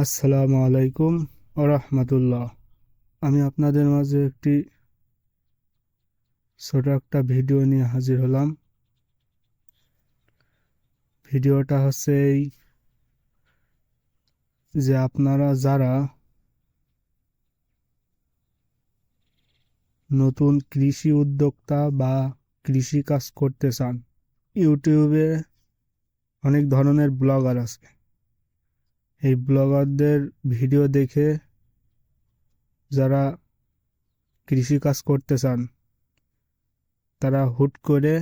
আসসালামু আলাইকুম রাহমাতুল্লাহ। আমি আপনাদের মাঝে একটি ছোট একটা ভিডিও নিয়ে হাজির হলাম। ভিডিওটা হচ্ছে এই যে আপনারা যারা নতুন কৃষি উদ্যোক্তা বা কৃষি কাজ করতে চান, ইউটিউবে অনেক ধরনের ব্লগার আছে। এই ব্লগারদের ভিডিও দেখে যারা কৃষি কাজ করতে চান তারা হুট করে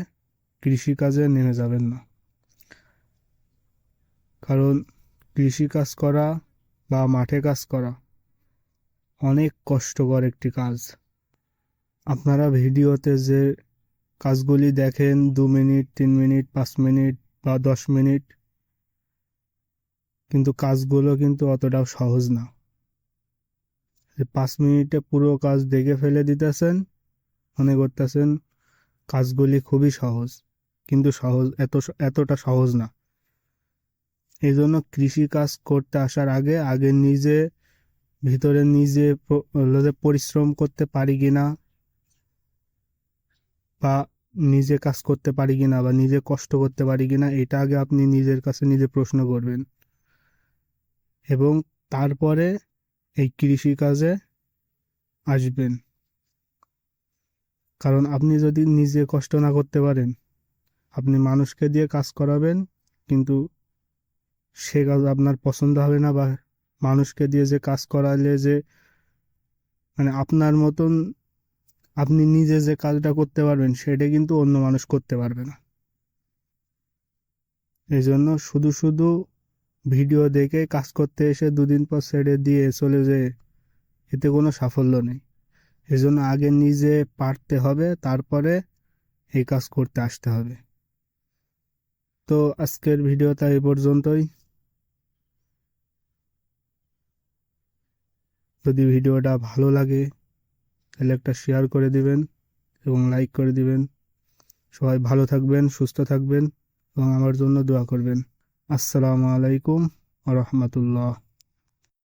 কৃষিকাজে নেমে যাবেন না। কারণ কৃষি কাজ করা বা মাঠে কাজ করা অনেক কষ্টকর একটি কাজ। আপনারা ভিডিওতে যে কাজগুলি দেখেন 2 মিনিট, 3 মিনিট, 5 মিনিট বা 10 মিনিট, কিন্তু কাজগুলো কিন্তু অতটাও সহজ না। 5 মিনিটে পুরো কাজ দেখে ফেলে দিতেছেন, মনে করতেছেন কাজগুলি খুবই সহজ, কিন্তু এতটা সহজ না। এই জন্য কৃষি কাজ করতে আসার আগে আগে ভিতরে পরিশ্রম করতে পারি কিনা বা নিজে কাজ করতে পারি কিনা বা নিজে কষ্ট করতে পারি কিনা, এটা আগে আপনি নিজের কাছে নিজে প্রশ্ন করবেন এবং তারপরে এই কৃষি কাজে আসবেন। কারণ আপনি যদি নিজে কষ্ট না করতে পারেন, আপনি মানুষকে দিয়ে কাজ করাবেন, কিন্তু সে কাজ আপনার পছন্দ হবে না, বা মানুষকে দিয়ে যে কাজ করালে যে আপনার মতন আপনি নিজে যে কাজটা করতে পারবেন সেটা কিন্তু অন্য মানুষ করতে পারবে না। এই জন্য শুধু শুধু ভিডিও দেখে কাজ করতে এসে 2 দিন পর ছেড়ে দিয়ে চলে যেয়ে এতে কোনো সাফল্য নেই। এই জন্য আগে নিজে পারতে হবে, তারপরে এই কাজ করতে আসতে হবে। তো আজকের ভিডিওটা এই পর্যন্তই। যদি ভিডিওটা ভালো লাগে তাহলে একটা শেয়ার করে দিবেন এবং লাইক করে দিবেন। সবাই ভালো থাকবেন, সুস্থ থাকবেন এবং আমার জন্য দোয়া করবেন। আসসালামু আলাইকুম ওয়া রাহমাতুল্লাহ।